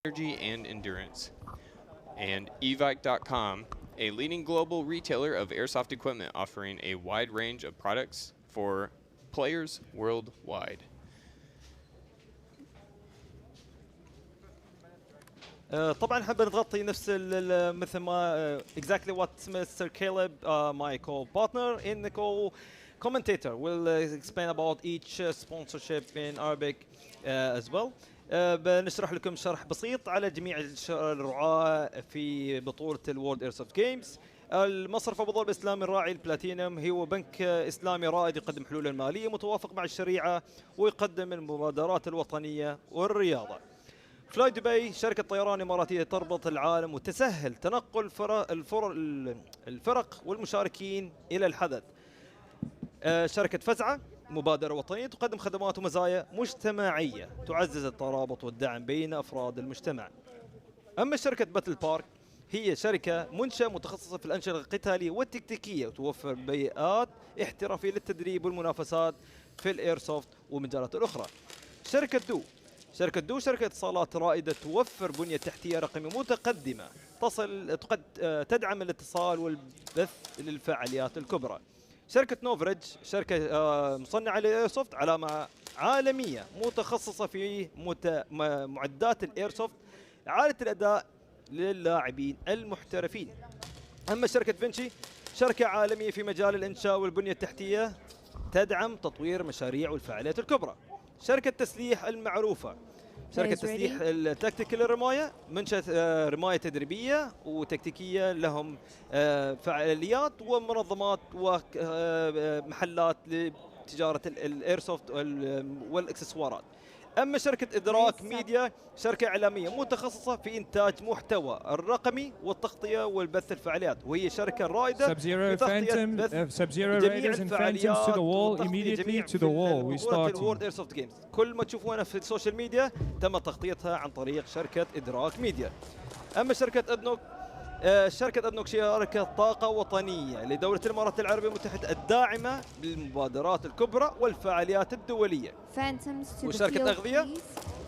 energy and endurance. And evike.com, a leading global retailer of airsoft equipment offering a wide range of products for players worldwide. طبعا حابة نغطي نفس مثل ما exactly what Mr. Caleb, my co-partner in the co-commentator, will explain about each sponsorship in Arabic as well. بنشرح لكم شرح بسيط على جميع الرعاة في بطولة الورد ايرسوفت جيمز. المصرف ابو ظبي الاسلامي الراعي البلاتينيوم هو بنك اسلامي رائد يقدم حلولا ماليه متوافق مع الشريعه ويقدم المبادرات الوطنيه والرياضه. فلاي دبي شركة طيران إماراتية تربط العالم وتسهل تنقل الفرق والمشاركين إلى الحدث. شركة فزعة مبادرة وطنية تقدم خدمات ومزايا مجتمعية تعزز الترابط والدعم بين أفراد المجتمع. أما شركة باتل بارك هي شركة منشأة متخصصة في الأنشطة القتالية والتكتيكية وتوفر بيئات احترافية للتدريب والمنافسات في الإيرسوفت والمجالات الأخرى. شركة دو شركة اتصالات رائدة توفر بنية تحتية رقمية متقدمة تدعم الاتصال والبث للفعاليات الكبرى. شركة نوفريدج شركة مصنعة للإيرسوفت علامة عالمية متخصصة في معدات الإيرسوفت عالية الأداء للاعبين المحترفين. أما شركة فينشي شركة عالمية في مجال الإنشاء والبنية التحتية تدعم تطوير مشاريع والفعاليات الكبرى. شركة تسليح المعروفة شركة تسليح التكتيكال الرماية منشأة رماية تدريبية وتكتيكية لهم فعاليات ومنظمات ومحلات لتجارة الإيرسوفت والإكسسوارات. أما شركة إدراك ميديا شركة إعلامية متخصصة في إنتاج محتوى الرقمي والتغطية والبث الفعاليات وهي شركة رائدة Subzero Phantom, Subzero Raiders and Phantoms to the wall, immediately to the wall. We start. كل ما تشوفونه في السوشيال ميديا تم تغطيتها عن طريق شركة إدراك ميديا. أما شركة أدنوك شركة أدنوك شركة طاقة وطنية لدولة الإمارات العربية المتحدة الداعمة للمبادرات الكبرى والفعاليات الدولية. وشركة أغذية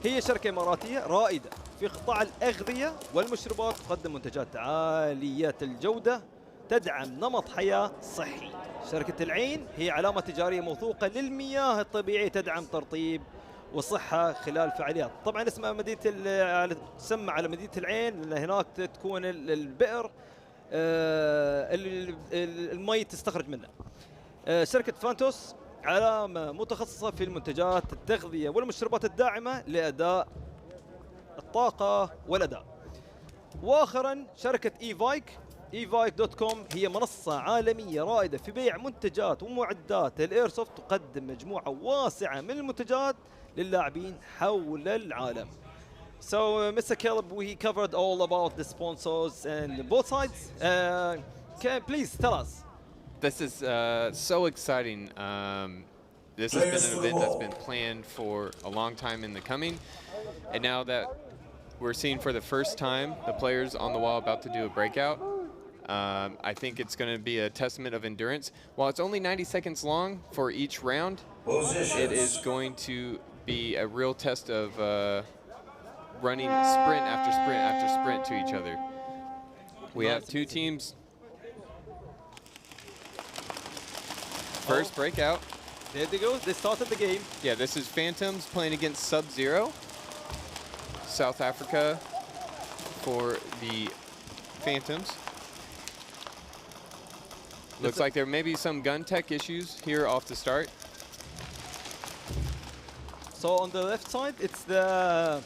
هي شركة إماراتية رائدة في قطاع الأغذية والمشروبات تقدم منتجات عالية الجودة تدعم نمط حياة صحي. شركة العين هي علامة تجارية موثوقة للمياه الطبيعية تدعم ترطيب وصحة خلال فعاليات. طبعا اسمها مدينة تسمى على مدينة العين لأن هناك تكون البئر المي تستخرج منه. شركة فانتوس علامة متخصصة في المنتجات التغذية والمشروبات الداعمة لأداء الطاقة والأداء. وآخرا شركة evike.com هي منصة عالمية رائدة في بيع منتجات ومعدات الإيرسوفت تقدم مجموعة واسعة من المنتجات للاعبين حول العالم. So Mr. Caleb, we covered all about the sponsors and both sides. Can please tell us? This is so exciting. This has been an event that's been planned for a long time in the coming. And now that we're seeing for the first time the players on the wall about to do a breakout, I think it's going to be a testament of endurance. While it's only 90 seconds long for each round, it is going to be a real test of running sprint after sprint after sprint to each other. We have two teams. First breakout. There they go. They started the game. Yeah, this is Phantoms playing against Subzero. South Africa for the Phantoms. Looks like there may be some gun tech issues here off the start. So on the left side, it's the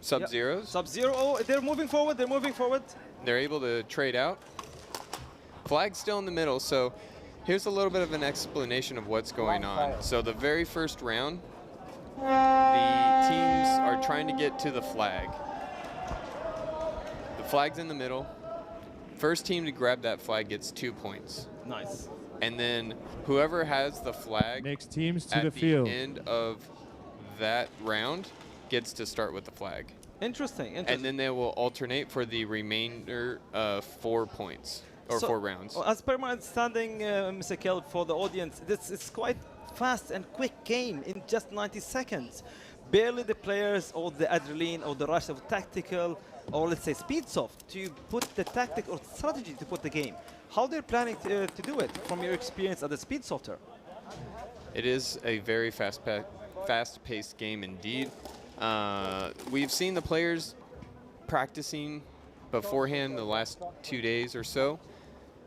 Subzeros. Subzero. Oh, they're moving forward. They're moving forward. They're able to trade out. Flag still in the middle, so here's a little bit of an explanation of what's going on. So the very first round, the teams are trying to get to the flag. The flag's in the middle. First team to grab that flag gets 2 points. Nice. And then whoever has the flag next teams to at the field. end of that round gets to start with the flag. Interesting. And then they will alternate for the remainder of 4 points or 4 rounds. As per my understanding, Mr. Caleb, for the audience, this is quite fast and quick game in just 90 seconds. barely the players or the adrenaline or the rush of tactical or let's say speed soft to put the tactic or strategy to put the game. How they're planning to do it from your experience as a speed softer? It is a very fast-paced game indeed. We've seen the players practicing beforehand the last 2 days or so.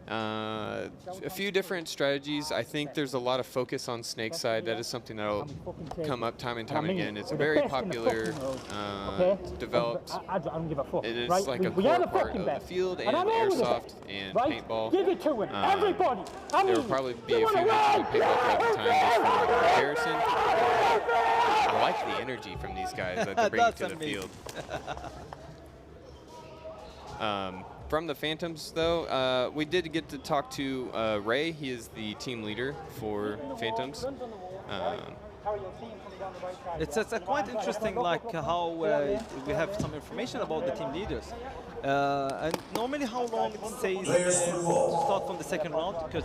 A few different strategies. I think there's a lot of focus on snake side. That is something that will come up time and time again. It's a very popular, developed. It is like a core part of the field and airsoft and paintball. There will probably be a few mentions of paintball throughout the time just for comparison. I like the energy from these guys that they bring to the field. From the Phantoms, though, we did get to talk to Ray. He is the team leader for Phantoms. It's quite interesting, like how we have some information about the team leaders. And normally, how long it says to start from the second round? Because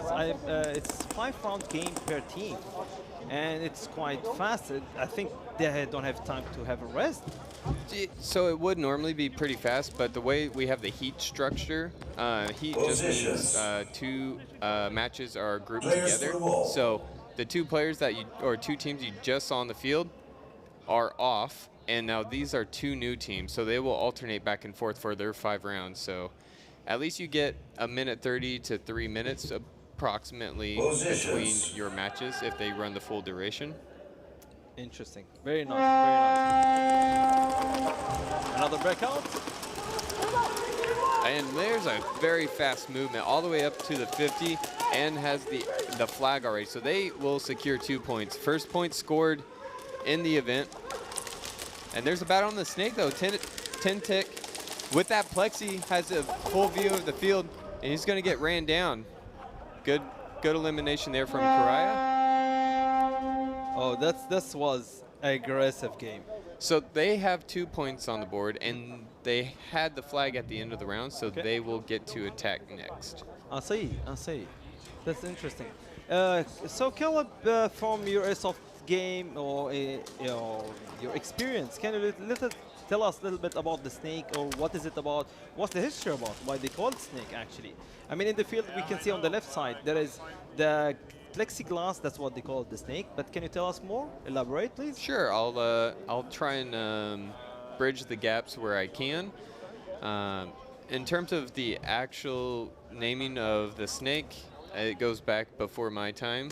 it's 5-round game per team, and it's quite fast. I think they don't have time to have a rest. So it would normally be pretty fast, but the way we have the heat structure, heat just means two matches are grouped together. So the two players that you, or two teams you just saw on the field are off, and now these are two new teams, so they will alternate back and forth for their 5 rounds. So at least you get a minute 30 to 3 minutes approximately between your matches if they run the full duration. Interesting. Very nice. Very nice. Another breakout. And there's a very fast movement all the way up to the 50 and has the flag already. So they will secure 2 points. First point scored in the event. And there's a battle on the snake though. 10 tick with that plexi has a full view of the field and he's going to get ran down. Good elimination there from Karaya. Oh, this was an aggressive game. So they have 2 points on the board, and they had the flag at the end of the round, so they will get to attack next. I see. That's interesting. So Caleb, from your Airsoft game or your experience, can you tell us a little bit about the snake, or what is it about? What's the history about? Why they call it snake, actually? I mean, in the field, we can see on the left side, there is the plexiglass, that's what they call the snake, but can you tell us more? Elaborate, please. Sure, I'll try and bridge the gaps where I can. In terms of the actual naming of the snake, it goes back before my time,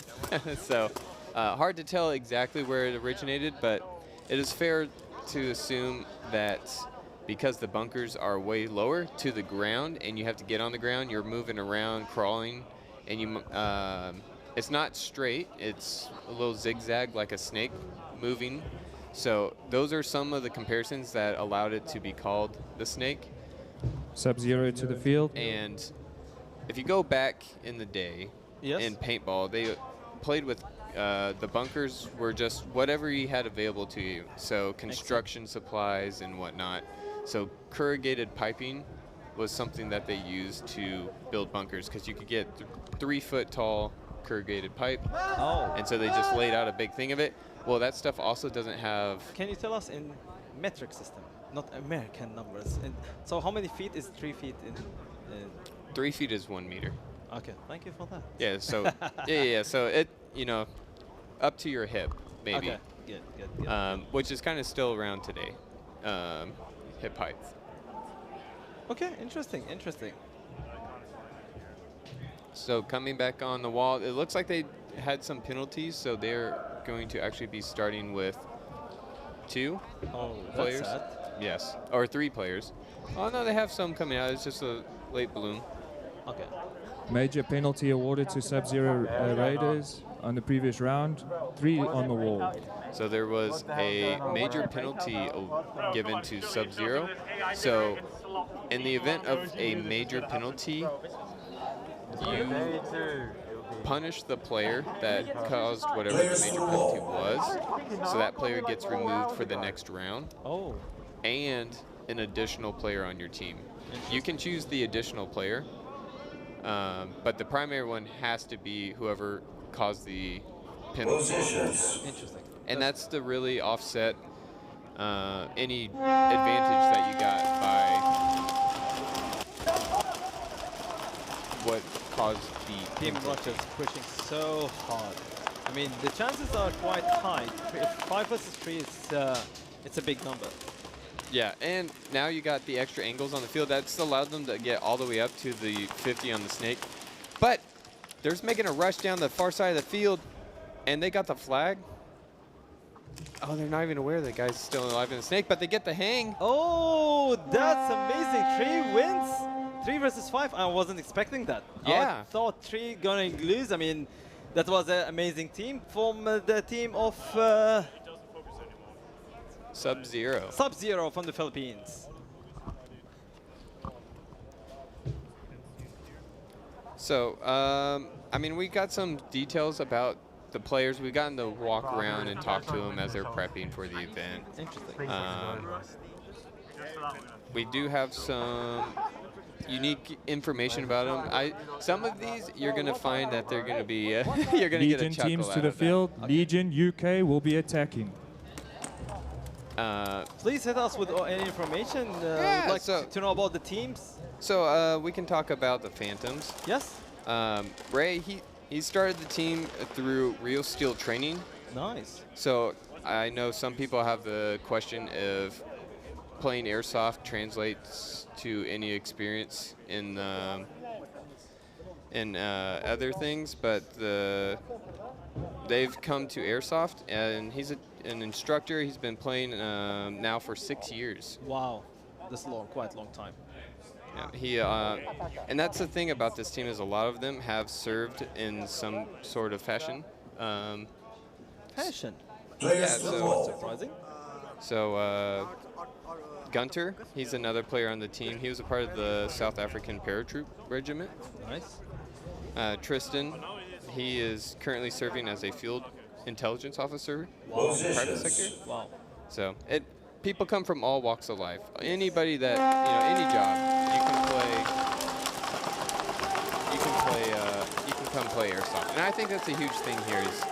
so hard to tell exactly where it originated, but it is fair to assume that because the bunkers are way lower to the ground and you have to get on the ground, you're moving around, crawling, and you it's not straight, it's a little zigzag like a snake moving. So those are some of the comparisons that allowed it to be called the snake. Subzero to the field. And if you go back in the day, in paintball, they played with the bunkers were just whatever you had available to you. So construction supplies and whatnot. So corrugated piping was something that they used to build bunkers because you could get 3 foot tall corrugated pipe. Oh. And so they just laid out a big thing of it. Well, that stuff also doesn't have... Can you tell us in metric system, not American numbers? And so how many feet is 3 feet in? 3 feet is 1 meter. Okay, thank you for that. Yeah, so yeah. So it, up to your hip, maybe. Okay, good. Which is kind of still around today, hip height. Okay, interesting. So coming back on the wall, it looks like they had some penalties, so they're going to actually be starting with 2 players. That's sad. Yes, or 3 players. Oh no, they have some coming out. It's just a late balloon. Okay. Major penalty awarded to Subzero Raiders on the previous round. 3 on the wall. So there was a major penalty given to Subzero. So in the event of a major penalty, you punish the player that caused whatever the major penalty was. So that player gets removed for the next round. Oh. And an additional player on your team. You can choose the additional player, but the primary one has to be whoever caused the penalty. Interesting. And that's to really offset any advantage that you got by what caused the Team penalty. Rockets pushing so hard. I mean, the chances are quite high. 5 versus 3 is it's a big number. Yeah, and now you got the extra angles on the field. That's allowed them to get all the way up to the 50 on the snake. But they're just making a rush down the far side of the field, and they got the flag. Oh, they're not even aware the guy's still alive in the snake, but they get the hang. Oh, that's amazing. 3 wins. 3 versus 5. I wasn't expecting that. Yeah. I thought 3 gonna lose. I mean, that was an amazing team from the team of Subzero. Subzero from the Philippines. So, I mean, we got some details about the players. We've gotten to walk around and talk to them as they're prepping for the event. Interesting. We do have some unique information about them. Some of these you're gonna find that they're gonna be you're gonna get a Legion chuckle teams out to the of that. field. Legion UK will be attacking. Please hit us with any information. Yeah, We'd like so- to know about the teams. So we can talk about the Phantoms. Yes. Ray, he started the team through Real Steel Training. Nice. So I know some people have the question if playing Airsoft translates to any experience in other things, but they've come to Airsoft, and he's an instructor. He's been playing now for 6 years. Wow. That's long, quite a long time. Yeah, and that's the thing about this team is a lot of them have served in some sort of fashion. Passion. Yeah, That's not surprising. So Gunter, he's another player on the team. He was a part of the South African Paratroop Regiment. Nice. Tristan, he is currently serving as a field intelligence officer in the private sector. Wow. So people come from all walks of life. Anybody that, any job, you can come play Airsoft. And I think that's a huge thing here is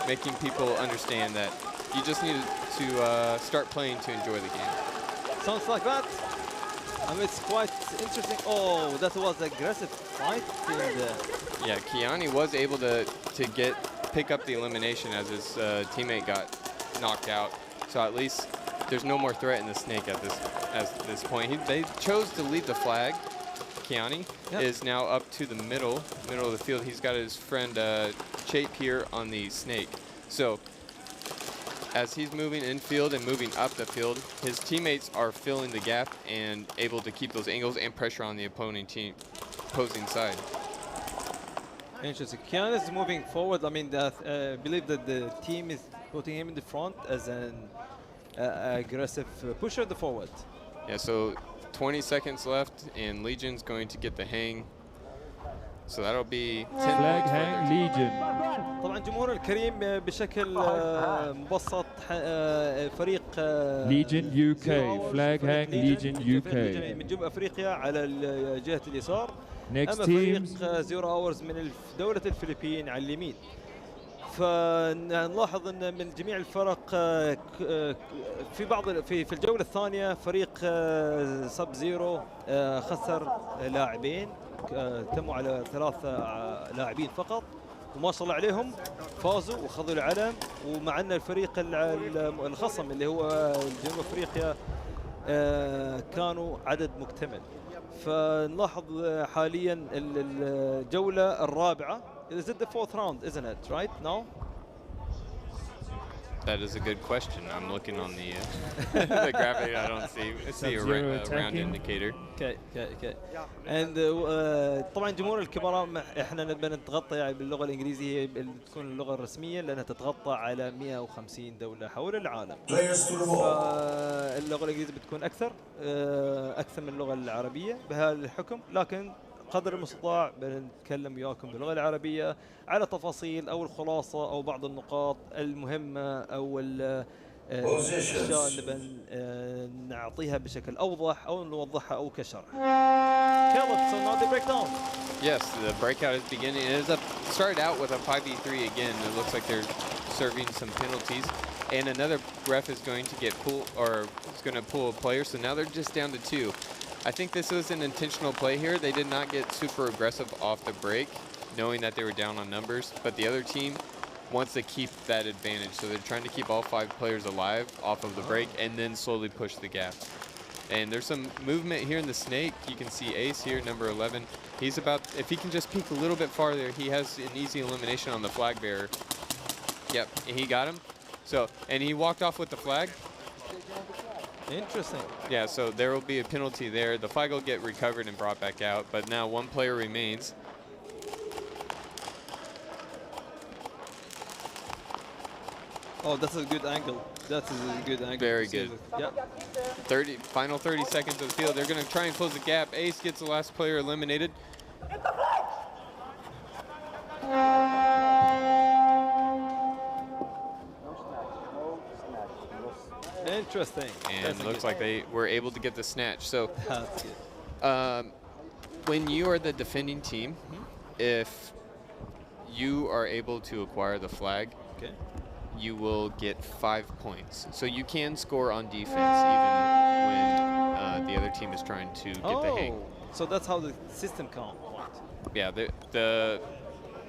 making people understand that you just need to start playing to enjoy the game. Sounds like that. I mean, it's quite interesting. Oh, that was aggressive fight in the... Yeah, Kiani was able to pick up the elimination as his teammate got knocked out. So at least there's no more threat in the snake at this point. They chose to leave the flag. Kiani is now up to the middle of the field. He's got his friend Chape here on the snake. So as he's moving infield and moving up the field, his teammates are filling the gap and able to keep those angles and pressure on the opposing side. Interesting. Kian is moving forward. I mean, I believe that the team is putting him in the front as an aggressive pusher the forward. Yeah, so 20 seconds left, and Legion's going to get the hang. So that'll be 10 Flag points for hang their Legion. طبعا جمهور الكريم بشكل مبسط فريق Legion UK. Flag hang Legion UK. من جنوب افريقيا على جهة اليسار. Next اما teams. فريق زيرو اورز من دولة الفلبين على اليمين. فنلاحظ ان من جميع الفرق في بعض في الجولة الثانية فريق سب زيرو خسر لاعبين تموا على 3 لاعبين فقط وما شاء الله عليهم فازوا وخذوا العلم ومع ان الفريق الخصم اللي هو جنوب افريقيا كانوا عدد مكتمل فنلاحظ حاليا الجولة الرابعة. Is it the 4th round, isn't it? Right now? That is a good question. I'm looking on the the graphic. I don't see a round indicator. Okay. And طبعا جمهور الكبار احنا نبي نتغطى يعني باللغه الانجليزيه هي تكون اللغه الرسميه لانها تتغطى على 150 دوله حول العالم. اللغه الانجليزيه بتكون اكثر من اللغه العربيه بهذا الحكم لكن قدر المستطاع بنتكلم وياكم باللغه العربيه على تفاصيل او الخلاصه او بعض النقاط المهمه او الاشياء اللي نعطيها بشكل اوضح او نوضحها او كشرح. Caleb, so now the breakdown. Yes, the breakout is beginning. It is started out with a 5v3 again. It looks like they're serving some penalties. and another ref is going to get pulled, or is going to pull a player. So now they're just down to 2. I think this was an intentional play here. They did not get super aggressive off the break, knowing that they were down on numbers, but the other team wants to keep that advantage. So they're trying to keep all 5 players alive off of the break and then slowly push the gap. And there's some movement here in the snake. You can see Ace here, number 11. He's about, if he can just peek a little bit farther, he has an easy elimination on the flag bearer. Yep, he got him. So, and he walked off with the flag. Interesting. Yeah, so there will be a penalty there. The flag will get recovered and brought back out, but now 1 player remains. Oh, that's a good angle. That is a good angle. Very good. Yeah. Final 30 seconds of the field. They're going to try and close the gap. Ace gets the last player eliminated. Interesting. And looks like they were able to get the snatch. So That's good. when you are the defending team, if you are able to acquire the flag, Okay. you will get 5 points. So you can score on defense even when the other team is trying to get the hang. So that's how the system count. Yeah, the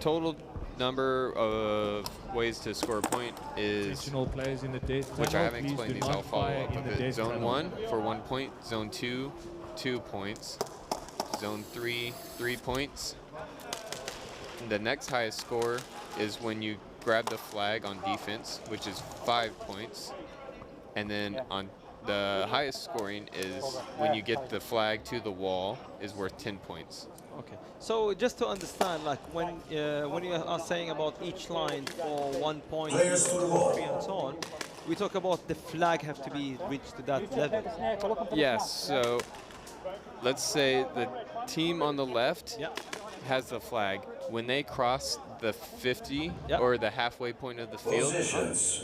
total number of ways to score a point is, Additional players in the death which I tunnel, haven't please explained do these, I'll not follow fire up in with the it. death Zone tunnel. 1 for 1 point, Zone 2, 2 points, Zone 3, 3 points. And the next highest score is when you grab the flag on defense, which is 5 points. And then on the highest scoring is when you get the flag to the wall, is worth 10 points. Okay. So just to understand, like when you are saying about each line for 1 point, 2, 3, and so on, we talk about the flag have to be reached to that level. Yes, so let's say the team on the left Yeah. has the flag. When they cross the 50 Yep. or the halfway point of the field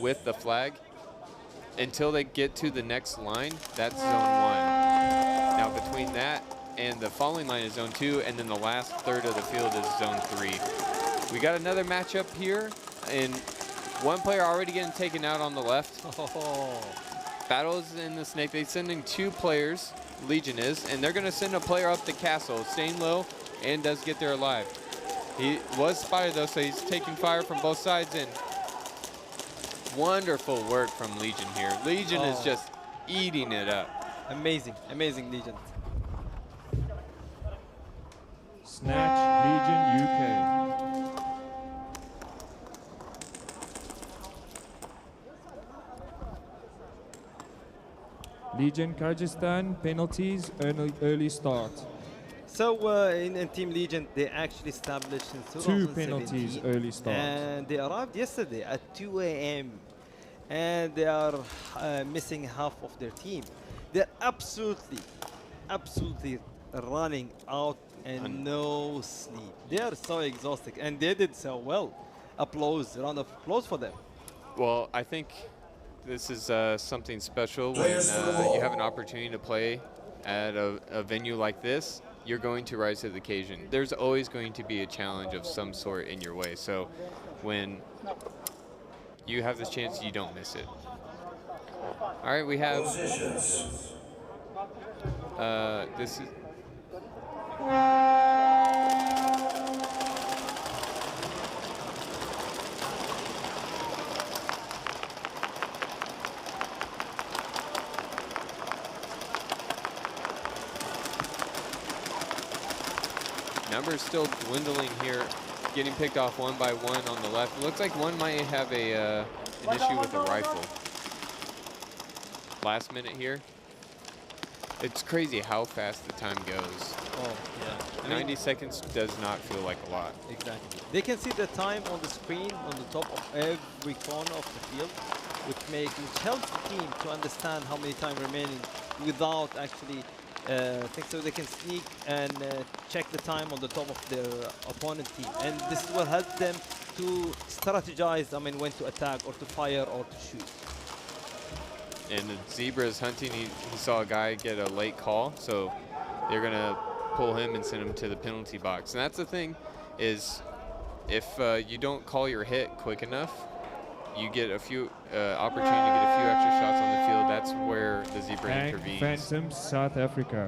with the flag, until they get to the next line, that's zone 1. Now between that and the following line is zone 2, and then the last third of the field is zone 3. We got another matchup here, and 1 player already getting taken out on the left. Oh. Battles in the snake. They're sending 2 players, Legion is, and they're going to send a player up the castle, staying low, and does get there alive. He was spotted though, so he's taking fire from both sides, and wonderful work from Legion here. Legion is just eating it up. Amazing, amazing Legion. Snatch Legion UK. Legion Kyrgyzstan, penalties, early start. So in Team Legion, they actually established in 2 2017, penalties, early start. and they arrived yesterday at 2 a.m. and they are missing half of their team. They're absolutely running out and no sleep. They are so exhausted, and they did so well. Applause, round of applause for them. Well, I think this is something special when you have an opportunity to play at a venue like this. You're going to rise to the occasion. There's always going to be a challenge of some sort in your way. So when you have this chance, you don't miss it. All right, we have this is numbers still dwindling here, getting picked off 1 by 1 on the left. It looks like 1 might have an issue with a rifle. Last minute here. It's crazy how fast the time goes. Oh, yeah. 90 seconds does not feel like a lot. Exactly. They can see the time on the screen on the top of every corner of the field, which helps the team to understand how many time remaining without actually so they can sneak and check the time on the top of their opponent team, and this will help them to strategize. I mean, when to attack or to fire or to shoot. And the Zebra is hunting. He saw a guy get a late call, so they're gonna pull him and send him to the penalty box. And that's the thing, is if you don't call your hit quick enough, you get a few opportunity to get a few extra shots on the field. That's where the zebra And intervenes. Phantoms, South Africa.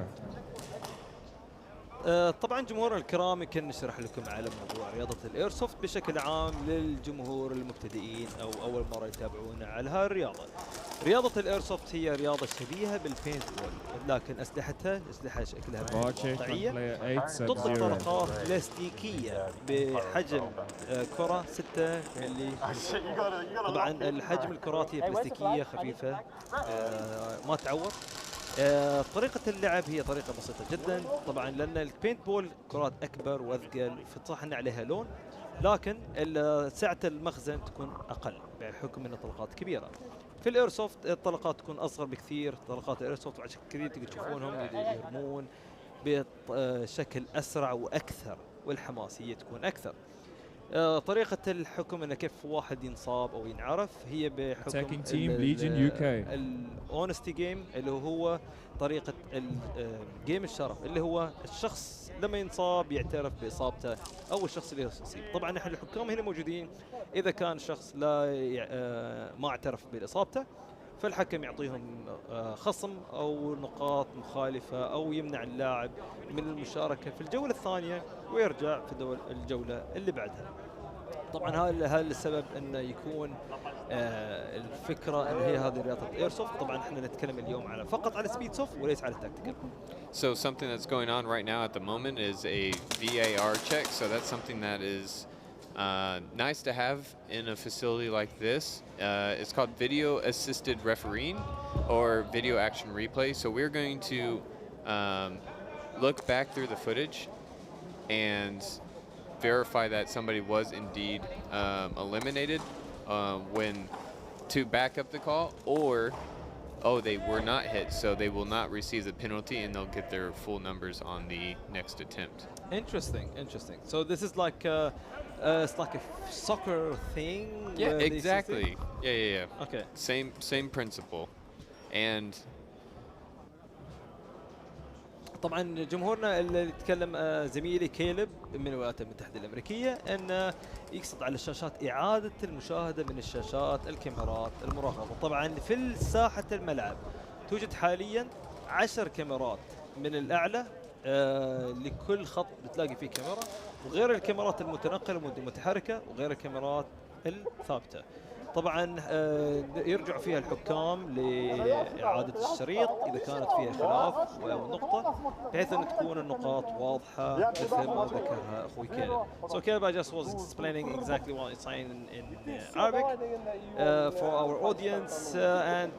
طبعا جمهورنا الكرام يمكن نشرح لكم على موضوع رياضة الايرسوفت بشكل عام للجمهور المبتدئين او اول مرة يتابعونا على هاي الرياضة. رياضة الايرسوفت هي رياضة شبيهة بالبينت بول، لكن اسلحتها اسلحة شكلها Barchek on واقعية، player 8, تطلق Subzero. طلقات بلاستيكية بحجم كرة 6 ملي. طبعا الحجم الكرات هي بلاستيكية خفيفة ما تعور. طريقة اللعب هي طريقة بسيطة جدا، طبعا لأن البينت بول كرات أكبر وأثقل فصح أن عليها لون، لكن سعة المخزن تكون أقل بحكم أن الطلقات كبيرة. في الايرسوفت الطلقات تكون أصغر بكثير، طلقات الايرسوفت وعشان كذا تقدر تشوفونهم يرمون بشكل أسرع وأكثر، والحماسية تكون أكثر. طريقة الحكم انه كيف واحد ينصاب او ينعرف هي بحكم Attacking team, Legion UK. الاونستي جيم اللي هو طريقة جيم الشرف، اللي هو الشخص لما ينصاب يعترف باصابته او الشخص اللي يصيب. طبعا نحن الحكام هنا موجودين، اذا كان شخص لا ما اعترف باصابته فالحكم يعطيهم خصم او نقاط مخالفة او يمنع اللاعب من المشاركة في الجولة الثانية ويرجع في الجولة اللي بعدها. طبعا هذا السبب انه يكون الفكرة ان هي هذه رياضة ايرسوفت. طبعا احنا نتكلم اليوم على فقط على سبيد سوفت وليس على التكتيكال. So something that's going on right now at the moment is a VAR check. So that's something that is nice to have in a facility like this. It's called video assisted refereeing or video action replay. So we're going to look back through the footage and verify that somebody was indeed eliminated when to back up the call, or they were not hit, so they will not receive the penalty and they'll get their full numbers on the next attempt. Interesting. So this is like it's like a soccer thing. Yeah, exactly. Yeah. Okay. Same principle. And طبعا جمهورنا اللي يتكلم زميلي كيلب من الولايات المتحدة الأمريكية أن يقصد على الشاشات إعادة المشاهدة من الشاشات الكاميرات المراقبة. طبعا في ساحة الملعب توجد حاليا 10 كاميرات من الأعلى لكل خط بتلاقي فيه كاميرا، وغير الكاميرات المتنقلة والمتحركة وغير الكاميرات الثابتة. طبعا يرجع فيها الحكام لإعادة الشريط إذا كانت فيها خلاف أو نقطة، بحيث أن تكون النقاط واضحة مثل ما ذكرها أخوي كيلب. So Caleb, I just was explaining exactly what it's saying in Arabic for our audience and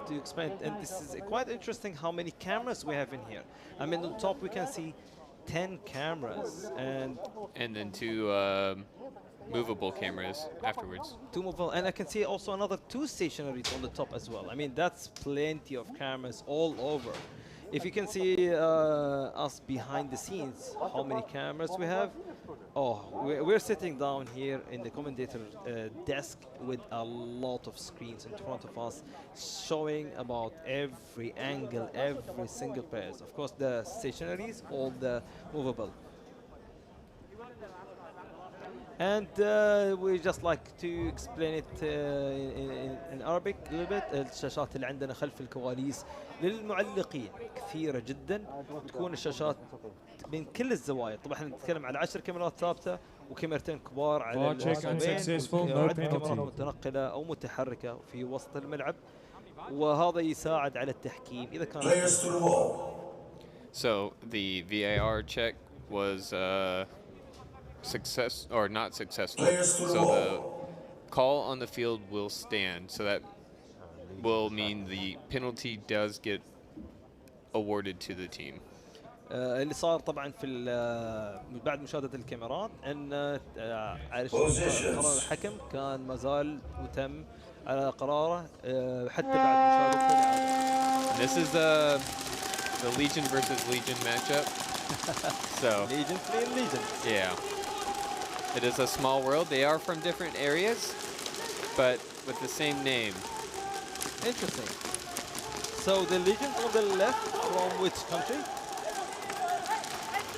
to explain. And this is quite interesting how many cameras we have in here. I mean, on top we can see 10 cameras and then two movable cameras afterwards. 2 movable, and I can see also another 2 stationaries on the top as well. I mean, that's plenty of cameras all over. If you can see us behind the scenes, how many cameras we have. Oh, we're sitting down here in the commentator desk with a lot of screens in front of us showing about every angle, every single players. Of course, the stationaries, all the movable. And we just like to explain it in Arabic a little bit. الشاشات اللي عندنا خلف الكواليس للمعلقين كثيرة جدا، تكون الشاشات من كل الزوايا. طبعا احنا نتكلم على 10 كاميرات ثابتة وكاميرتين كبار على الوسطين، وعدة كاميرات متنقلة أو متحركة في وسط الملعب، وهذا يساعد على التحكيم إذا كان. So the VAR check was success or not successful. So the call on the field will stand. So that will mean the penalty does get awarded to the team. اللي صار طبعا في بعد مشاهدة الكاميرات ان قرار الحكم كان ما زال وتم على قراره حتى بعد مشاهدة. This is the Legion versus Legion matchup. So Legion playing Legion. Yeah. It is a small world. They are from different areas, but with the same name. Interesting. So the Legion on the left from which country?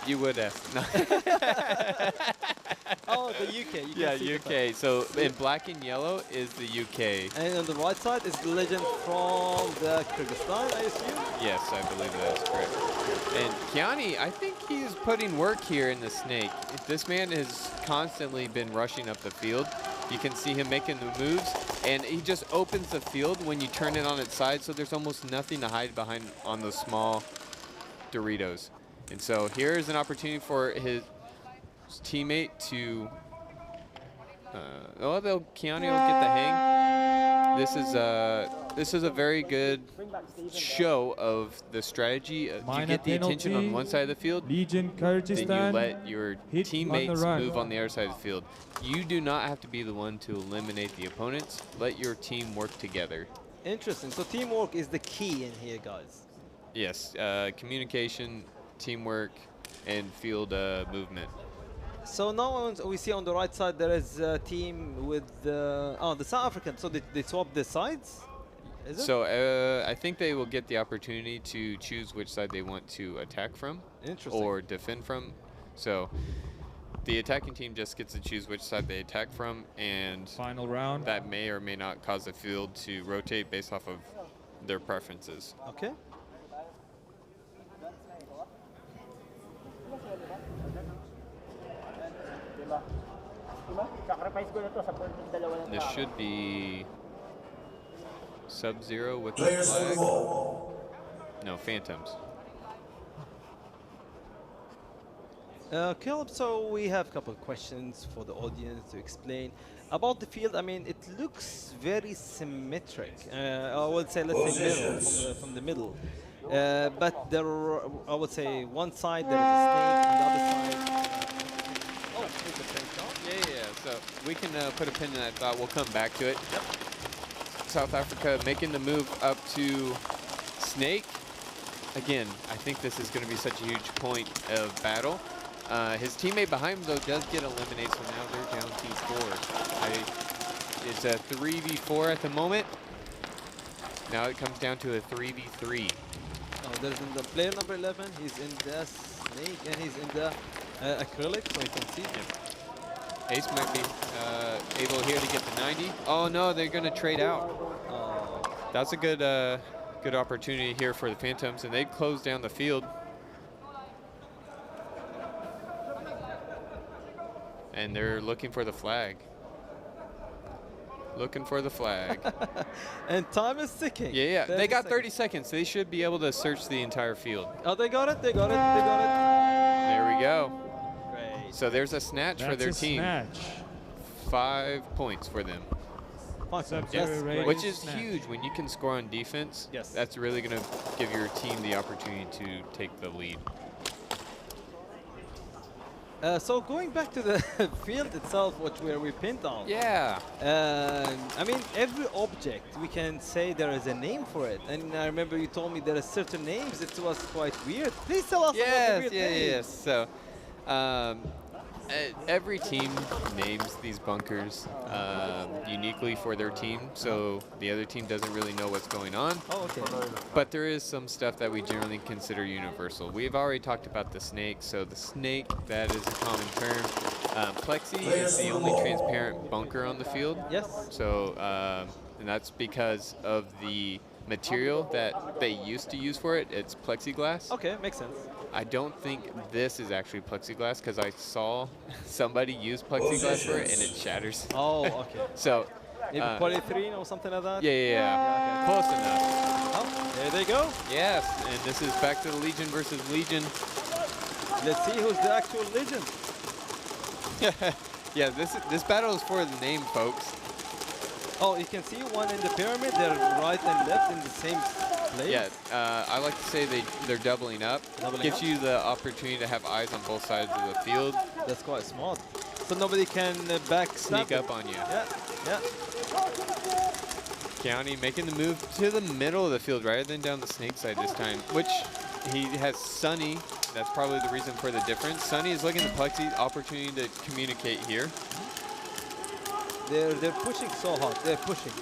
You would ask. No. Oh, Oh, the UK. You Yeah, can see the flag. UK. So in black and yellow is the UK. And on the right side is the legend from the Kyrgyzstan, I assume. Yes, I believe that is correct. And Kiani, I think he's putting work here in the snake. This man has constantly been rushing up the field. You can see him making the moves, and he just opens the field when you turn it on its side, so there's almost nothing to hide behind on those small Doritos. And so here is an opportunity for his teammate to, Kiani will get the hang. This is a very good show of the strategy. You Minor get the attention on penalty. one side of the field, Legion then you Kyrgyzstan. let your hit on the teammates run. move on the other side of the field. You do not have to be the one to eliminate the opponents. Let your team work together. Interesting. So teamwork is the key in here, guys. Yes, communication, teamwork, and field movement. So now we see on the right side there is a team with the South African. So they swap the sides. Is it? So I think they will get the opportunity to choose which side they want to attack from Interesting. or defend from. So the attacking team just gets to choose which side they attack from, and Final round. that may or may not cause the field to rotate based off of their preferences. Okay. This should be Subzero with the Players on the flag. wall. No, Phantoms. Caleb, so we have a couple of questions for the audience to explain about the field. I mean, it looks very symmetric. I would say, let's say, middle, from the middle. But there are, I would say, one side there is a snake, and the other side. Oh, here's the fake shot. Yeah. So we can put a pin in that thought. We'll come back to it. Yep. South Africa making the move up to Snake. Again, I think this is going to be such a huge point of battle. His teammate behind him, though, does get eliminated, so now they're down to 4. It's a 3v4 at the moment. Now it comes down to a 3v3. Oh, there's in the player number 11. He's in the snake, and he's in the acrylic, so you can see. Yep. Ace might be able here to get the 90. Oh, no, they're going to trade out. That's a good opportunity here for the Phantoms, and they close down the field. And they're looking for the flag. Looking for the flag. And time is ticking. Yeah. They got 30 seconds. seconds. They should be able to search the entire field. Oh, they got it. They got it. They got it. There we go. Great. So there's a snatch for their That's a team. snatch. 5 points for them. Sub-Zero Yes, rated Which is snatch. huge when you can score on defense. Yes. That's really going to give your team the opportunity to take the lead. So going back to the field itself, where we pinned on. Yeah. I mean, every object, we can say there is a name for it. And I remember you told me there are certain names. It was quite weird. Please tell us about the weird names. Yes. So every team names these bunkers uniquely for their team, so the other team doesn't really know what's going on. Oh, okay. But there is some stuff that we generally consider universal. We've already talked about the snake. So the snake, that is a common term. Plexi is the only transparent bunker on the field. Yes. So, and that's because of the material that they used to use for it. It's plexiglass. Okay, makes sense. I don't think this is actually plexiglass because I saw somebody use plexiglass for it and it shatters. Oh, okay. So, Maybe polyethylene or something like that? yeah. Close enough. Oh, there they go. Yes, and this is back to the Legion versus Legion. Let's see who's the actual legend. Yeah, this battle is for the name, folks. Oh, you can see one in the pyramid. They're right and left in the same place. Yeah, I like to say they're doubling up. Doubling Gives up? you the opportunity to have eyes on both sides of the field. That's quite smart. So nobody can backstab Sneak it. up on you. Yeah. County making the move to the middle of the field rather than down the snake side this time, which he has Sunny. That's probably the reason for the difference. Sunny is looking at Plexi, opportunity to communicate here. They're pushing so hard. They're pushing.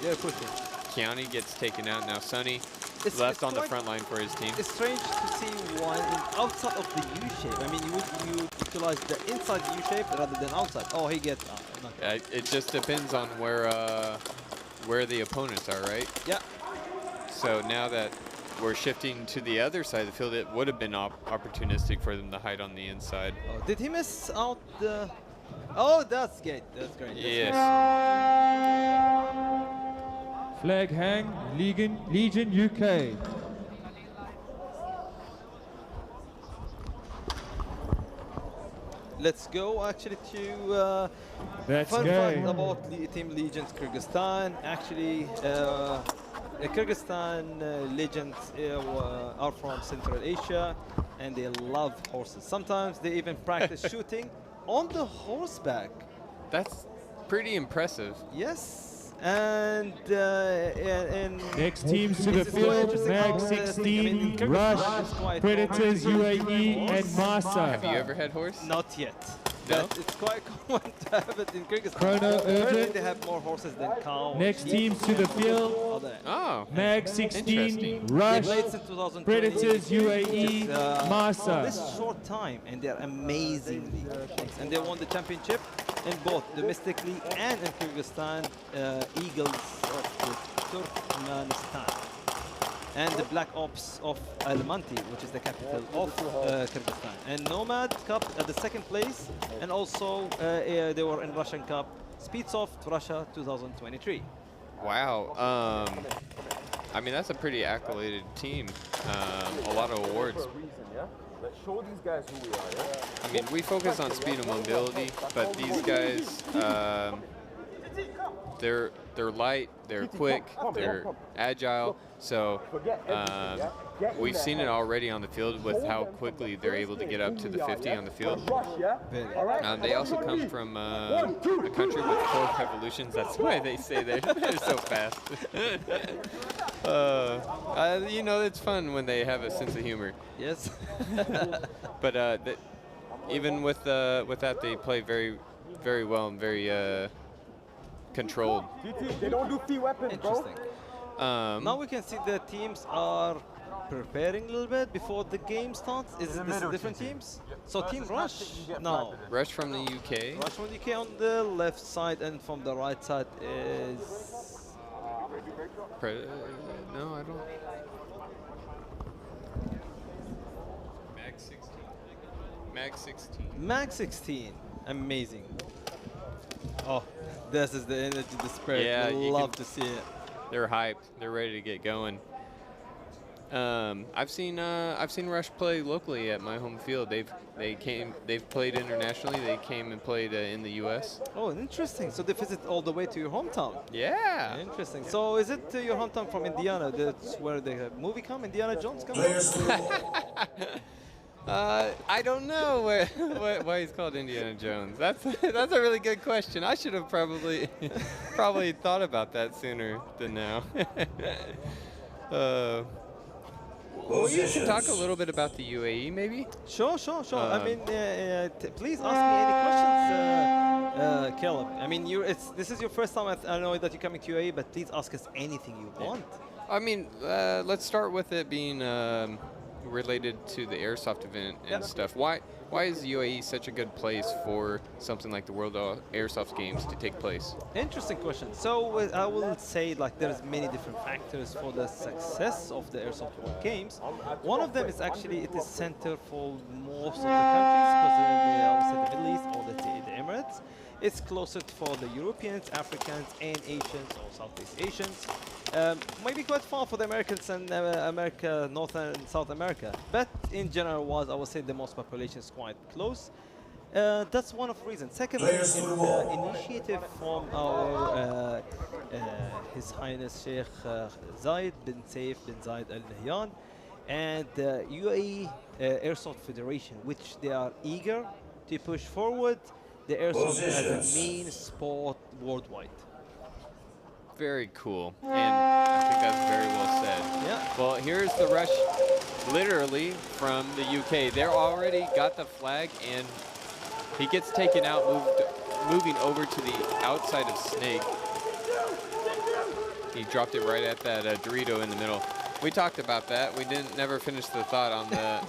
County gets taken out now. Sunny It's left on the quite- front line for his team. It's strange to see one outside of the U shape. I mean, you utilize the inside U shape rather than outside. Oh, he gets knocked out. It just depends on where the opponents are, right? Yeah. So now that we're shifting to the other side of the field, it would have been opportunistic for them to hide on the inside. Oh, did he miss out the... Oh, that's great. That's great. That's Yes. Flag hang, Legion UK. Let's go actually to That's fun fact game. about Team Legends Kyrgyzstan. Actually, Kyrgyzstan Legends are from Central Asia and they love horses. Sometimes they even practice shooting on the horseback. That's pretty impressive. Yes. And Next teams to the this is quite field, interesting how Mag the thing- 16, Kyrgyzstan Rush, is quite Predators, UAE, and Masa. Have you ever had horse? Not yet. No? But it's quite common to have it in Kyrgyzstan. Chrono Apparently Urban. they have more horses than cows. Next sheep, teams to the and field. all that. Oh. Mag Interesting. 16, They Rush, played since 2020. Predators, UAE, Masa. This short time, and they're amazingly good. And they won the championship in both domestically and in Kyrgyzstan, Eagles of the Turkmenistan. And the Black Ops of Almaty, which is the capital of Kyrgyzstan. And Nomad Cup at the second place, and also they were in Russian Cup, Speedsoft Russia 2023. Wow. I mean, that's a pretty accoladed team. A lot of awards. Let's show these guys who we are, yeah? I mean, we focus on speed and mobility, but these guys, they're light, they're quick, they're agile. So we've seen it already on the field with how quickly they're able to get up to the 50 on the field. They also come from a country with 4 revolutions. That's why they say they're so fast. You know, it's fun when they have a sense of humor. Yes. But even with that, they play very, very well and very controlled. They don't do free weapons, bro. Interesting. Now we can see the teams are preparing a little bit before the game starts. Is it this different teams? So Team Rush now. Rush from the UK. Rush from the UK on the left side, and from the right side is... No, I don't. Mag 16. Mag 16. Mag 16. Amazing. Oh, this is the energy, the spirit. Yeah, We you love can- to see it. They're hyped. They're ready to get going. I've seen Rush play locally at my home field. They've played internationally. They came and played in the U.S. Oh, interesting. So they visit all the way to your hometown. Yeah. Interesting. So is it your hometown from Indiana? That's where the movie come, Indiana Jones come? I don't know why he's called Indiana Jones. That's a really good question. I should have probably thought about that sooner than now. We should talk a little bit about the UAE, maybe. Sure. I mean, please ask me any questions, Caleb. I mean, this is your first time. I know that you're coming to UAE, but please ask us anything you want. I mean, let's start with it being related to the Airsoft event and stuff. Why is the UAE such a good place for something like the World Airsoft Games to take place? Interesting question. So I will say like there's many different factors for the success of the Airsoft World Games. One of them is actually it is center for most of the countries because the Middle East or the Emirates. It's closer for the Europeans, Africans, and Asians or Southeast Asians. Maybe quite far for the Americans and North and South America. But in general, I would say the most population is quite close. That's one of the reasons. Secondly, it's an initiative from our His Highness Sheikh Zayed bin Saif bin Zayed Al Nahyan and the UAE Airsoft Federation, which they are eager to push forward the Airsoft as a main sport worldwide. Very cool, and I think that's very well said. Yeah. Well, here's the Rush, literally from the UK. They're already got the flag, and he gets taken out, moving over to the outside of Snake. He dropped it right at that Dorito in the middle. We talked about that. We didn't never finish the thought on the.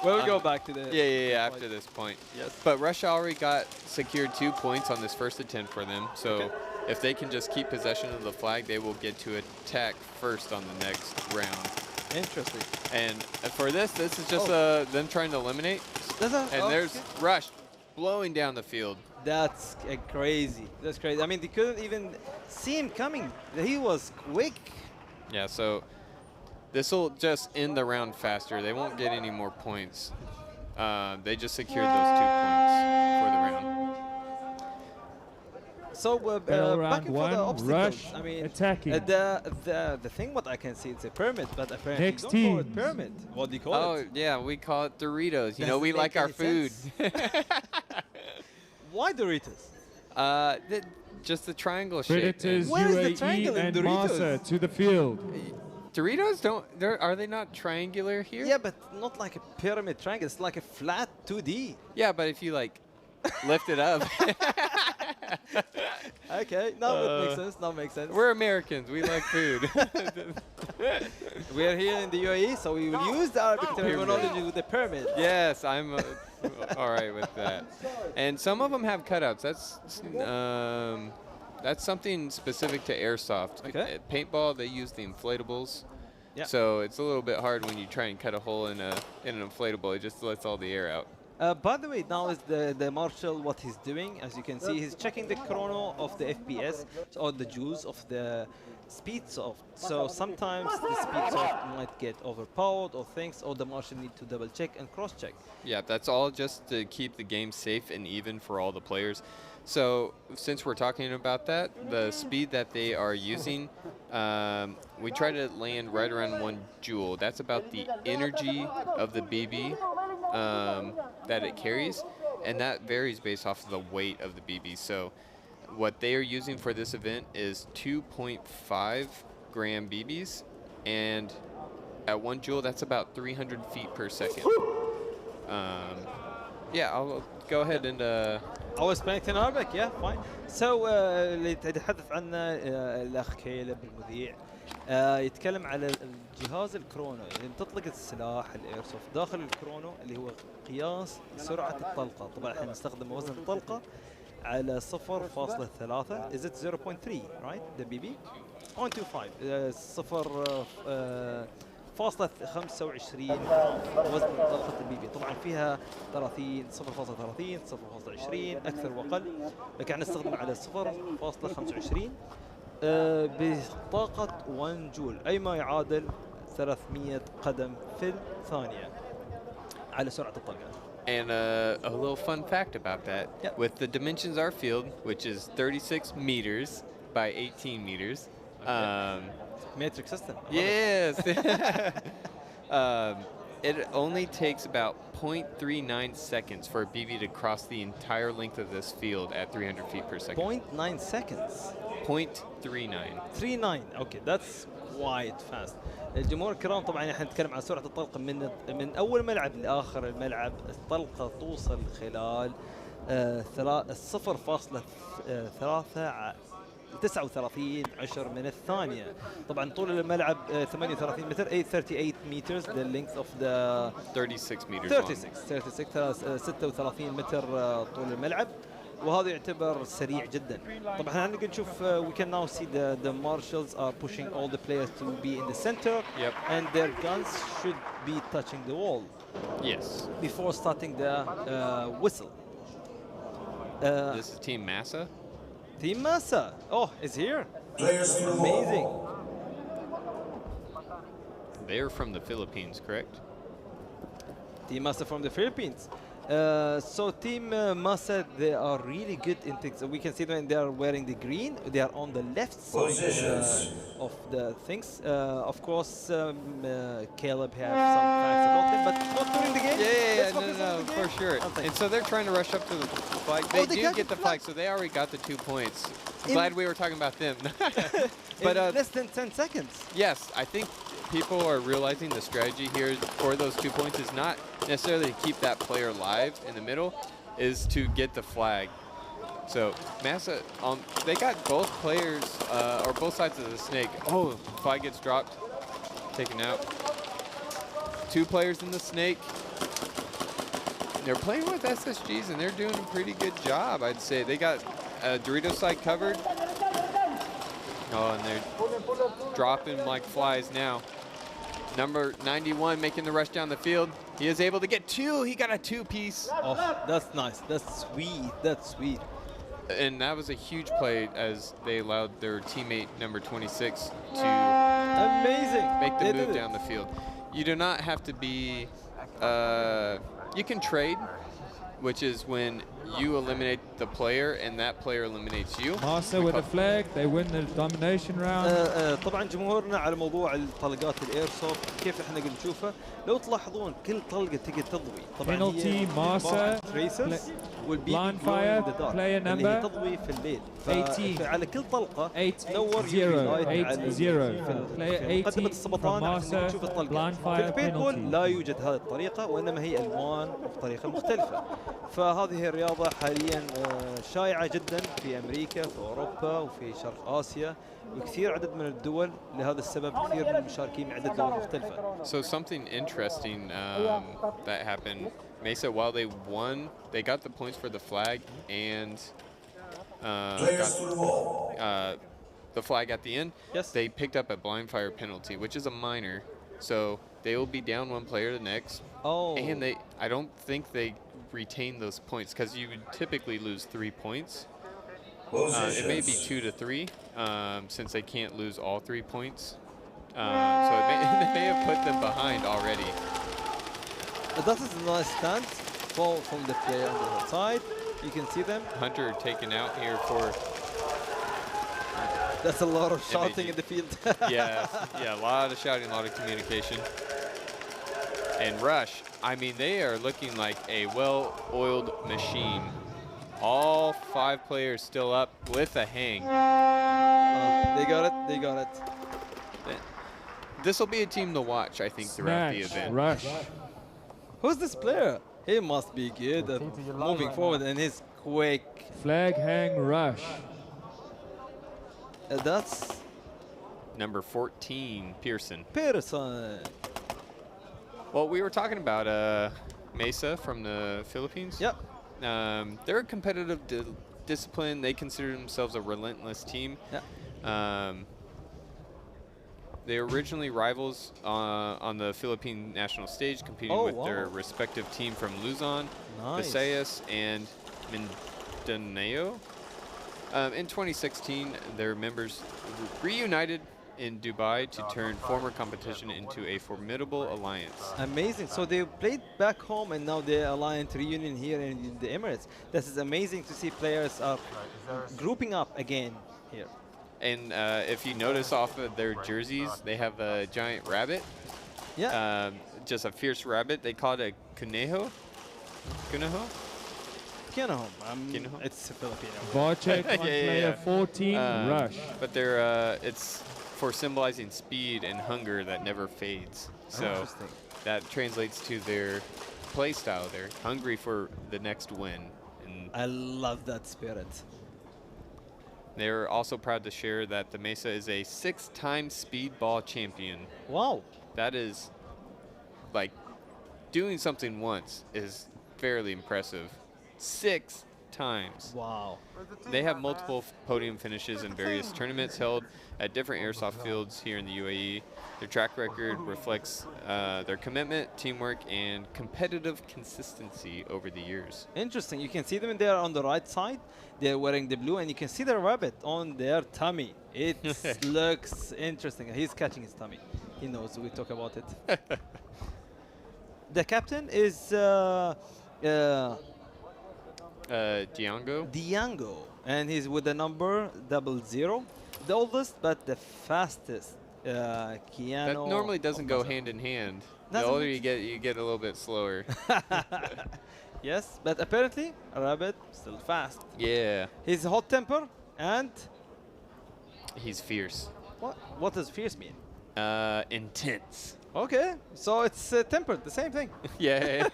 We'll go back to the. Yeah. After this point. Yes. But Russia already got secured 2 points on this first attempt for them. So Okay. if they can just keep possession of the flag, they will get to attack first on the next round. Interesting. And for this is just them trying to eliminate. And there's Rush blowing down the field. That's crazy. That's crazy. I mean, they couldn't even see him coming. He was quick. Yeah, so this will just end the round faster. They won't get any more points. They just secured those 2 points for the round. So Battle round back for the one, obstacles. Rush I mean, attacking. the thing what I can see it's a pyramid, but apparently Next don't call it teams. pyramid. What do you call Oh, it? yeah, we call it Doritos. You know, Doesn't we make like our any food. Why Doritos? Just the triangle shape. Predators Where is the UAE triangle in and Doritos? Masa to the field. Doritos are they not triangular here? Yeah, but not like a pyramid triangle. It's like a flat 2D. Yeah, but if you like lift it up. Okay, now it makes sense. Now it makes sense. We're Americans. We like food. We're here in the UAE, so we will use the Arabic terminology with the pyramid. Yes, I'm all right with that. And some of them have cutouts. That's something specific to Airsoft. Okay. At paintball, they use the inflatables. Yeah. So it's a little bit hard when you try and cut a hole in an inflatable. It just lets all the air out. By the way, now is the marshal what he's doing. As you can see, he's checking the chrono of the FPS or the joules of the speed soft. So sometimes the speed soft might get overpowered or things, or the marshal need to double check and cross check. Yeah, that's all just to keep the game safe and even for all the players. So since we're talking about that, the speed that they are using, we try to land right around 1 joule. That's about the energy of the BB that it carries, and that varies based off of the weight of the BB. So what they are using for this event is 2.5 gram BBs, and at 1 joule, that's about 300 feet per second. Yeah, I'll go ahead and I was speaking in Arabic, yeah, fine. So اللي يتحدث عنه الأخ كيلب المذيع يتكلم على الجهاز الكرونو اللي تطلق السلاح الايرسوفت داخل الكرونو اللي هو قياس سرعة الطلقة. طبعا احنا نستخدم وزن الطلقة على 0.3. Is it 0.3 right the BB 0.25 فاصلة 25 وزن طلقة البيبي. طبعا فيها 30 0.30 0.20 أكثر وأقل، لكن نستخدم على 0.25 بطاقة 1 جول، أي ما يعادل 300 قدم في الثانية على سرعة الطلقة. And a little fun fact about that, Yep. with the dimensions R field, which is 36 meters by 18 meters. Matrix system. Yes. It only takes about 0.39 seconds for a BB to cross the entire length of this field at 300 feet per second. 0.9 seconds. 0.39. 39 اوكي ذاتس وايد فاست. الجمهور الكرام طبعا احنا نتكلم عن سرعه الطلقه من اول ملعب لاخر الملعب، الطلقه توصل خلال 0.39 عشر من الثانيه. طبعا طول الملعب 38 متر، 38 meters the length of the 36 meters 36 متر طول الملعب، وهذا يعتبر سريع جدا. طبعا احنا نقدر نشوف we can now see the marshals are pushing all the players to be in the center. Yep. And their guns should be touching the wall Yes. before starting the whistle. This is Team Massa. Team Massa, oh, is here. Players in the Amazing. They're from the Philippines, correct? Team Massa from the Philippines. So Team Massa, they are really good in things. We can see when they are wearing the green, they are on the left Positions. side of the things. Of course, Caleb has some facts about them, but not during the game. Let's focus on the for game. sure. Oh, thanks. And so they're trying to rush up to the flag. They they do got get the the flag, so they already got the 2 points. In- Glad we were talking about them. But But less than 10 seconds. yes, I think people are realizing the strategy here for those 2 points is not necessarily to keep that player alive in the middle, is to get the flag. So Massa, they got both players or both sides of the snake. Oh, flag gets dropped. taken out. 2 players in the snake. They're playing with SSGs, and they're doing a pretty good job, I'd say. They got Dorito side covered. Oh, and they're dropping like flies now. Number 91 making the rush down the field. He is able to get 2. He got a 2-piece. Oh, that's nice. That's sweet. That's sweet. And that was a huge play as they allowed their teammate number 26 to Amazing. make the They move did it. down the field. You do not have to be, you can trade, which is when you eliminate the player and that player eliminates you. Masa with a flag, they win the domination round. طبعا جمهورنا على موضوع الطلقات الايرسوفت كيف احنا قاعد نشوفها لو تلاحظون كل طلقه تقدر تضوي طبعا Penalty, Masa, تريسرز blind fire, player number تضوي في الليل 18. فعلى كل طلقه 8 تنور 0 UV light 8 على 0 في player مقدمة 18 السبطان from عشان Masa, تشوف الطلقه blind في fire البينبول penalty. لا يوجد هذه الطريقه وانما هي الوان بطريقه مختلفه فهذه الرياضه حاليا شائعه جدا في امريكا في اوروبا وفي شرق اسيا وكثير عدد من الدول لهذا السبب كثير من المشاركين من عدة دول مختلفة. So something interesting that happened, Mesa, while they won, they got the points for the flag and got, the flag at the end. Yes. They picked up a blind fire penalty, which is a minor. So they will be down 1 player the next. Oh. And I don't think they retain those points because you would typically lose 3 points. It may be 2 to 3 since they can't lose all 3 points. So they may have put them behind already. That is a nice stance from the player on the other side. You can see them. Hunter taken out here for That's a lot of shouting in the field. yeah, a lot of shouting, a lot of communication. And Rush, I mean, they are looking like a well-oiled machine. All 5 players still up with a hang. They got it. They got it. This will be a team to watch, I think, throughout the Snatch, event. rush. Who's this player? He must be good at moving forward and he's quick. Flag, hang, rush. That's Number 14, Pearson. Pearson. Well, we were talking about Mesa from the Philippines. Yep. They're a competitive discipline. They consider themselves a relentless team. Yeah. They were originally rivals on the Philippine national stage, competing with their respective team from Luzon, Nice. Visayas, and Mindanao. In 2016, their members reunited in Dubai to turn former competition into a formidable alliance. Amazing. So they played back home and now they're alliance reunion here in the Emirates. This is amazing to see players are grouping up again here. And if you notice off of their jerseys, they have a giant rabbit. Yeah. Just a fierce rabbit. They call it a conejo. Conejo? Kinahom. Kinahom? It's Filipino. Voracek on player 14, rush. But they're it's for symbolizing speed and hunger that never fades. So Interesting. that translates to their play style. They're hungry for the next win. And I love that spirit. they're also proud to share that the Mesa is a 6-time speedball champion. Wow. That is, like, doing something once is fairly impressive. 6 times. Wow. They have multiple podium finishes in various tournaments held at different airsoft fields here in the UAE. Their track record reflects their commitment, teamwork, and competitive consistency over the years. Interesting. You can see them there on the right side. They're wearing the blue, and you can see the rabbit on their tummy. It looks interesting. He's catching his tummy. He knows we talk about it. The captain is Diango. and he's with the number 00. The oldest, but the fastest. Keanu. That normally doesn't go hand in hand. The Doesn't older it? you get a little bit slower. Yes, but apparently a rabbit still fast. Yeah, He's hot temper and he's fierce. what does fierce mean? Intense. Okay, so it's tempered, the same thing. Yeah.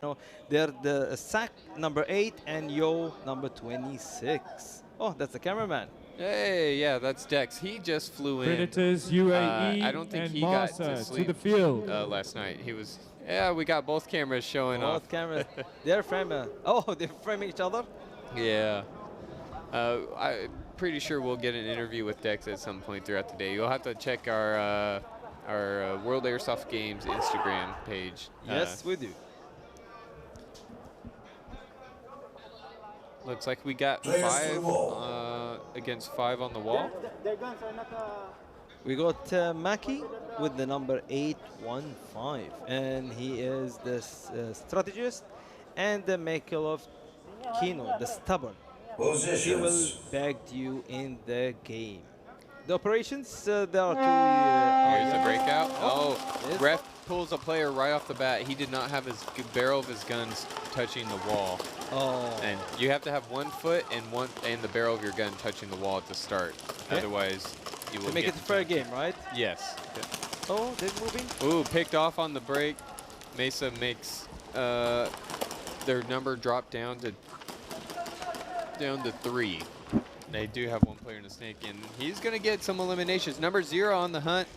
No, they're the sack number 8 and Yo number 26. Oh, that's the cameraman. Hey, yeah, that's Dex. He just flew in. Predators, UAE, I don't think and he got to Marsa to sleep the field. last night. He was, yeah, we got both cameras showing off. Both cameras. They're framing. Oh, they're framing each other. Yeah. I'm pretty sure we'll get an interview with Dex at some point throughout the day. You'll have to check our World Airsoft Games Instagram page. Yes, we do. Looks like we got 5 against 5 on the wall. We got Maki with the number 815, and he is the strategist and the maker of Kino, the stubborn. He will bag you in the game. The operations, there are 2. Here's a breakout. Oh, yes. ref pulls a player right off the bat. He did not have his barrel of his guns touching the wall. Oh. And you have to have 1 foot and the barrel of your gun touching the wall at the start. Okay. Otherwise, you will To make it a fair game, right? Yes. Oh, they're moving. Ooh, picked off on the break. Mesa makes their number drop down to 3. They do have 1 player in the snake, and he's going to get some eliminations. Number 0 on the hunt.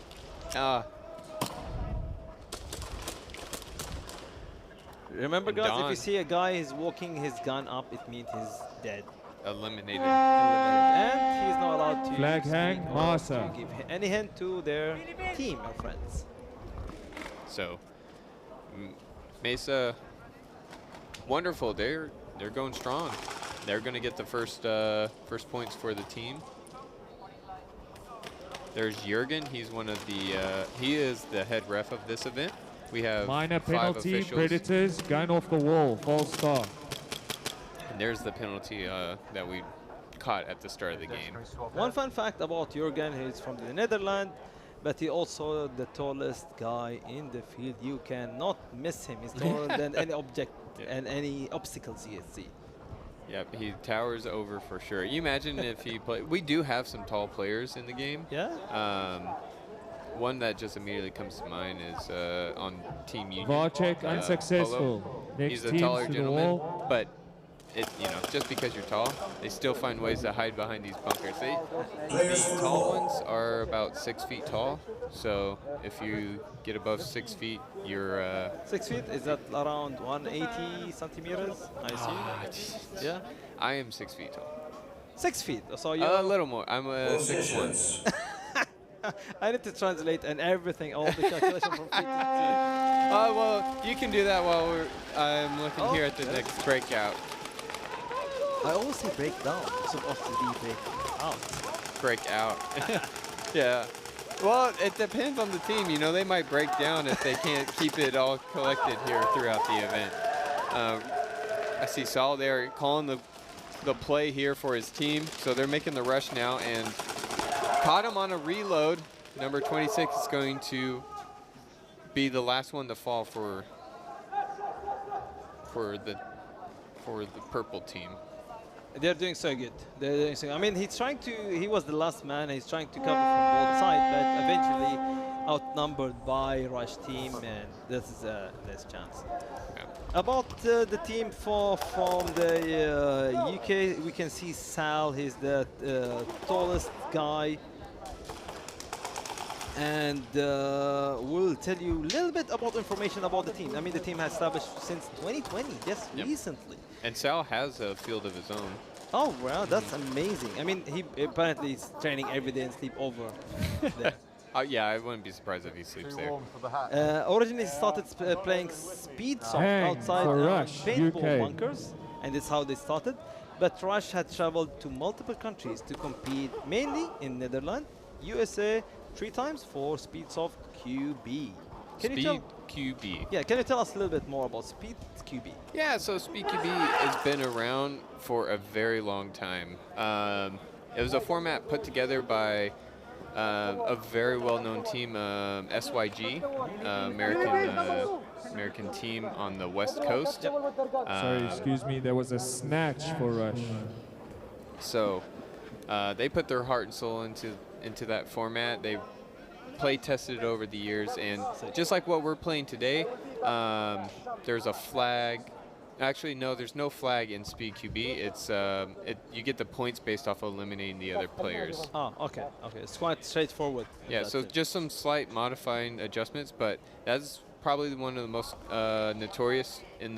Remember, And guys, if Don. you see a guy is walking his gun up, it means he's dead. Eliminated. And he's not allowed to Flag speak hang, or Marsa. to give any hint to their team or friends. So, Mesa, wonderful. They're going strong. They're going to get the first points for the team. There's Jurgen. He's one of the. He is the head ref of this event. We have Minor 5 penalty, officials. Predators, gun off the wall, false start. And there's the penalty that we caught at the start of the game. One fun fact about Jurgen, he's from the Netherlands, but he also the tallest guy in the field. You cannot miss him. He's taller than any object and any obstacles you see. Yep, he towers over for sure. You imagine if he played. We do have some tall players in the game. Yeah. One that just immediately comes to mind is on Team Union. VAR check Polo. unsuccessful. Next He's a team taller to the gentleman, wall. but just because you're tall, they still find ways to hide behind these bunkers. The tall ones are about 6 feet tall, so if you get above 6 feet, you're 6 feet, is that around 180 centimeters? I assume. Yeah. I am 6 feet tall. 6 feet. So you. A little more. I'm 6'1". I need to translate and everything, all the calculation from feet to Well, you can do that while I'm looking here at the next breakout. I always say break down, so often be break out. Break out. Yeah. Well, it depends on the team. You know, they might break down if they can't keep it all collected here throughout the event. I see Saul there calling the play here for his team. So they're making the rush now and caught him on a reload. Number 26 is going to be the last one to fall for the purple team. They're doing so good. They're doing so. I mean, he's trying to. He was the last man. He's trying to cover from both sides, but eventually outnumbered by Rush team, and this is a less chance. Yeah. About the team from the UK, we can see Sal. He's the tallest guy, and we'll tell you a little bit about information about the team. I mean, the team has established since 2020, just recently. And Sal has a field of his own. Oh, wow, that's amazing. I mean, he apparently is training every day and sleep over there. Yeah, I wouldn't be surprised if he sleeps there. Originally, he started playing speed soft Hang outside for Rush, paintball UK. bunkers, and that's how they started. But Rush had traveled to multiple countries to compete, mainly in Netherlands, USA, 3 times for Speed Soft QB. Can you tell? QB. Yeah, can you tell us a little bit more about Speed QB? Yeah, so Speed QB has been around for a very long time. It was a format put together by a very well-known team, SYG, American team on the West Coast. Sorry, excuse me. There was a snatch for Rush. So they put their heart and soul into that format. They play tested it over the years, and just like what we're playing today, there's a flag. Actually, no, there's no flag in Speed QB. It's you get the points based off of eliminating the other players. Okay. It's quite straightforward. Yeah, so just some slight modifying adjustments, but that's probably one of the most notorious in